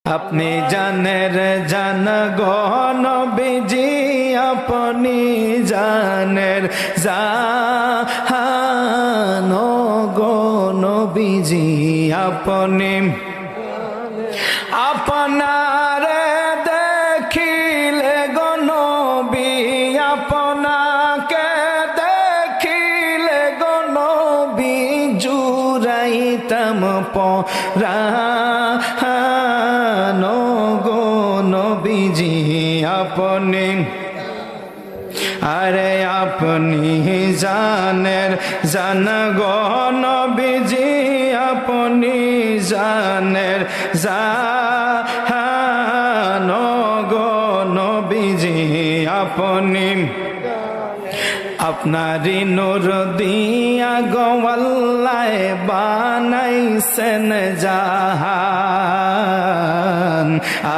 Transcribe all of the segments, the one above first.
আপনি জানের জান গো নবীজি, আপনি জানের জান গো নবীজি, আপনি আপনারে দেখিলে গো নবী, আপনাকে দেখিলে গো নবী, জুড়াইতাম পরাণ গো নবীজি, আপনি আরে আপনি জানের জান গো নবীজি, আপনি জানের জান গো নবীজি, আপনি আপনারি নূর দিয়া গো আল্লাহ বানাইছেন জাহান,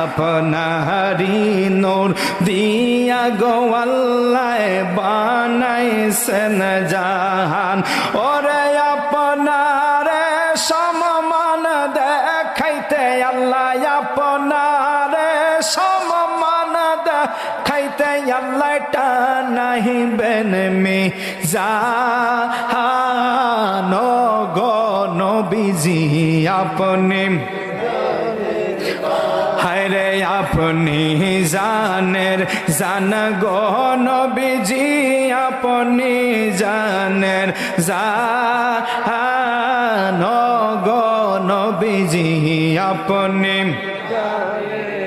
আপনারি নূর দিয়া গো আল্লাহ বানাইছেন জাহান। ওরে আপনারে সমমান দেখাইতে আল্লাহ, আপনারে সমমান দেখাইতে আল্লাহ টানাইবেন মিজান গো নবীজি, আপনি হায়রে আপনি জানের জান গো নবীজি, আপনি জানের জান গো নবীজি, আপনি